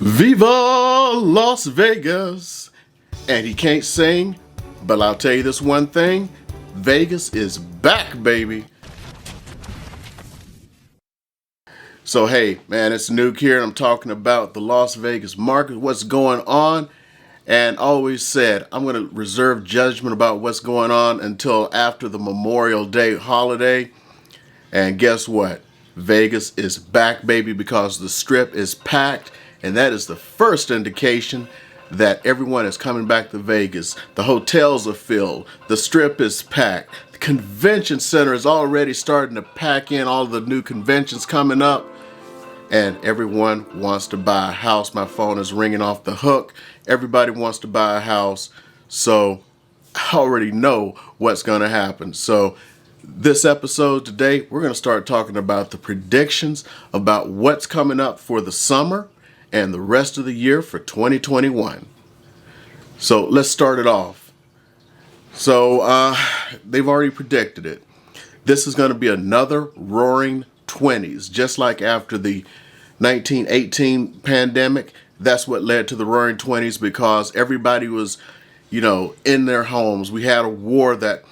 Viva Las Vegas! And he can't sing, but I'll tell you this one thing, Vegas is back, baby. So hey, man, it's Nuke here, and I'm talking about the Las Vegas market, what's going on, and always said I'm going to reserve judgment about what's going on until after the Memorial Day holiday. And guess what? Vegas is back, baby, because the Strip is packed, and that is the first indication that everyone is coming back to Vegas. The hotels are filled. The Strip is packed. The convention center is already starting to pack in all the new conventions coming up, and everyone wants to buy a house. My phone is ringing off the hook. Everybody wants to buy a house, so I already know what's going to happen. So this episode today, we're going to start talking about the predictions about what's coming up for the summer and the rest of the year for 2021. So let's start it off. So they've already predicted it. This is going to be another roaring 20s, just like after the 1918 pandemic. That's what led to the roaring 20s, because everybody was, in their homes. We had a war that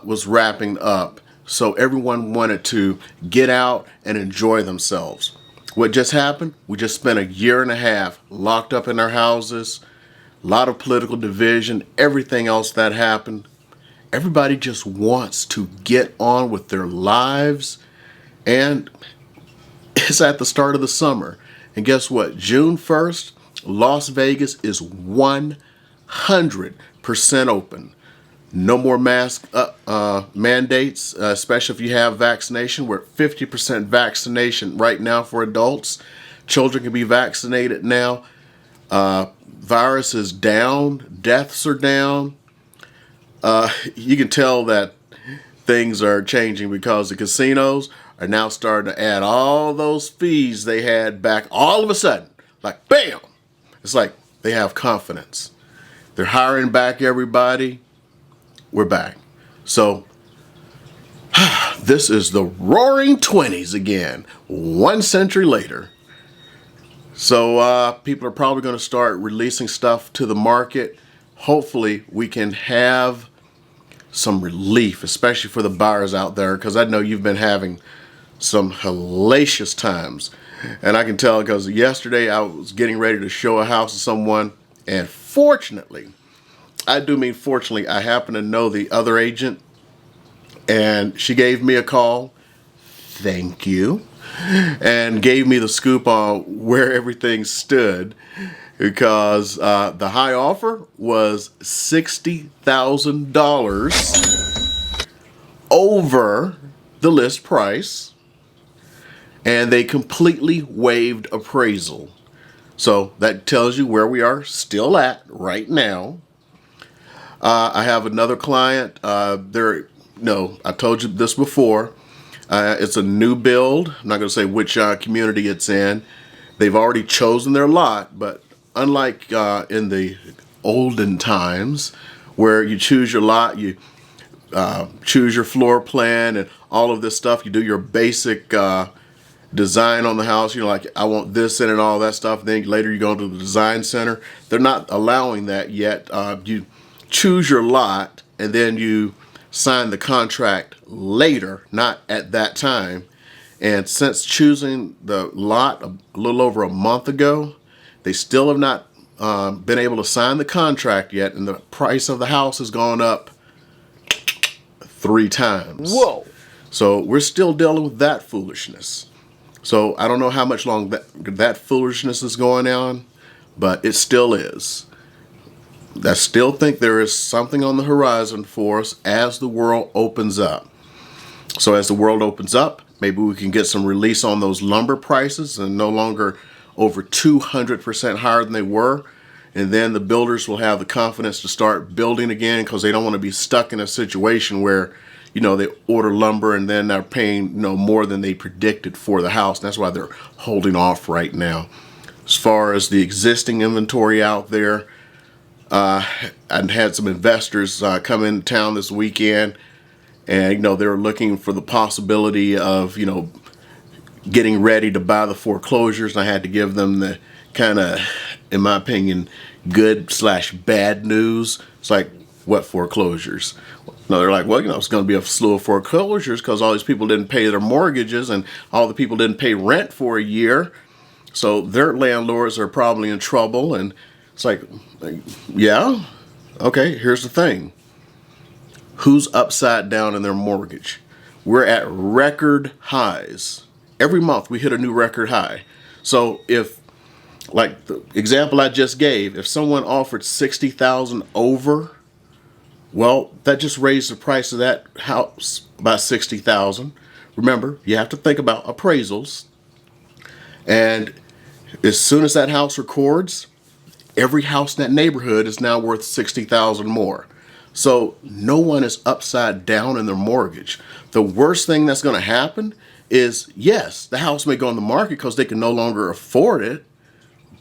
was wrapping up, so everyone wanted to get out and enjoy themselves. What just happened? We just spent a year and a half locked up in our houses, a lot of political division, everything else that happened. Everybody just wants to get on with their lives, and it's at the start of the summer. And guess what? June 1st, Las Vegas is 100% open. No more mask mandates, especially if you have vaccination. We're at 50% vaccination right now for adults. Children can be vaccinated now. Virus is down. Deaths are down. You can tell that things are changing because the casinos are now starting to add all those fees they had back all of a sudden. Like, bam! It's like they have confidence. They're hiring back everybody. We're back. So this is the roaring 20s again, 1 century later. So people are probably going to start releasing stuff to the market. Hopefully we can have some relief, especially for the buyers out there, because I know you've been having some hellacious times. And I can tell because yesterday I was getting ready to show a house to someone, and fortunately, I do mean fortunately, I happen to know the other agent, and she gave me a call, thank you, and gave me the scoop on where everything stood, because the high offer was $60,000 over the list price, and they completely waived appraisal. So that tells you where we are still at right now. I have another client. I told you this before. It's a new build. I'm not going to say which community it's in. They've already chosen their lot, but unlike in the olden times where you choose your lot, you choose your floor plan and all of this stuff, you do your basic design on the house, like I want this in and all that stuff. Then later you go to the design center. They're not allowing that yet. You choose your lot and then you sign the contract later, not at that time. And since choosing the lot a little over a month ago, they still have not been able to sign the contract yet, and the price of the house has gone up 3 times. Whoa. So we're still dealing with that foolishness. So I don't know how much long that foolishness is going on, but it still is. I still think there is something on the horizon for us as the world opens up. So as the world opens up, maybe we can get some release on those lumber prices and no longer over 200% higher than they were. And then the builders will have the confidence to start building again, because they don't want to be stuck in a situation where, they order lumber and then they're paying, more than they predicted for the house. And that's why they're holding off right now. As far as the existing inventory out there, I had some investors come into town this weekend, and they were looking for the possibility of getting ready to buy the foreclosures, and I had to give them the kind of, in my opinion, good/bad news. It's like, what foreclosures? No, they're like, well, it's going to be a slew of foreclosures because all these people didn't pay their mortgages and all the people didn't pay rent for a year. So their landlords are probably in trouble. And it's like, yeah, okay, here's the thing. Who's upside down in their mortgage? We're at record highs. Every month we hit a new record high. So if, like the example I just gave, if someone offered 60,000 over, well, that just raised the price of that house by 60,000. Remember, you have to think about appraisals. And as soon as that house records, every house in that neighborhood is now worth 60,000 more. So no one is upside down in their mortgage. The worst thing that's going to happen is, yes, the house may go on the market because they can no longer afford it,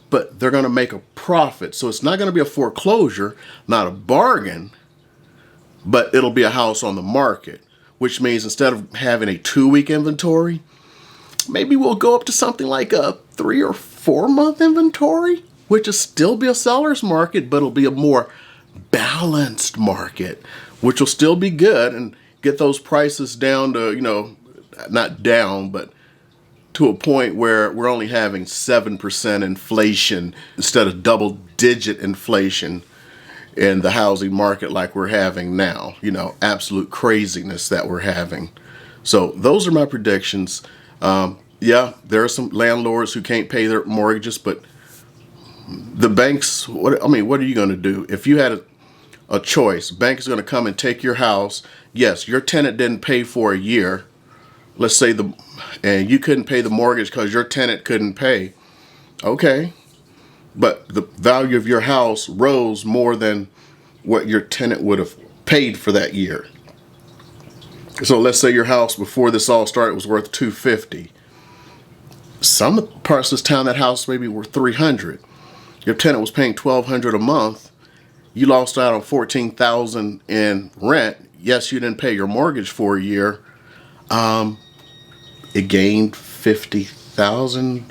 but they're going to make a profit. So it's not going to be a foreclosure, not a bargain, but it'll be a house on the market, which means instead of having a 2-week inventory, maybe we'll go up to something like a 3 or 4 month inventory, which will still be a seller's market, but it'll be a more balanced market, which will still be good and get those prices down to, not down, but to a point where we're only having 7% inflation instead of double-digit inflation in the housing market like we're having now. Absolute craziness that we're having. So those are my predictions. Yeah, there are some landlords who can't pay their mortgages, but the banks, what are you going to do? If you had a choice, bank is going to come and take your house. Yes, your tenant didn't pay for a year. Let's say and you couldn't pay the mortgage because your tenant couldn't pay. Okay, but the value of your house rose more than what your tenant would have paid for that year. So let's say your house before this all started was worth $250. Some parts of this town, that house maybe worth $300. Your tenant was paying $1,200 a month. You lost out on $14,000 in rent. Yes, you didn't pay your mortgage for a year. It gained $50,000.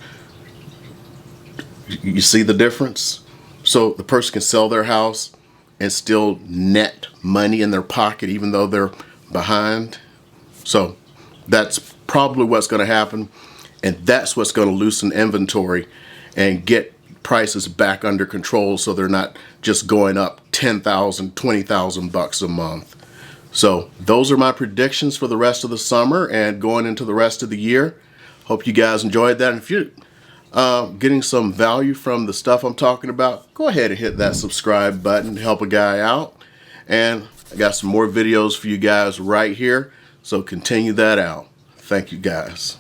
You see the difference? So the person can sell their house and still net money in their pocket even though they're behind. So that's probably what's going to happen, and that's what's going to loosen inventory and get prices back under control so they're not just going up $10,000, $20,000 a month. So those are my predictions for the rest of the summer and going into the rest of the year. Hope you guys enjoyed that. And if you're getting some value from the stuff I'm talking about, go ahead and hit that subscribe button to help a guy out. And I got some more videos for you guys right here, so continue that out. Thank you guys.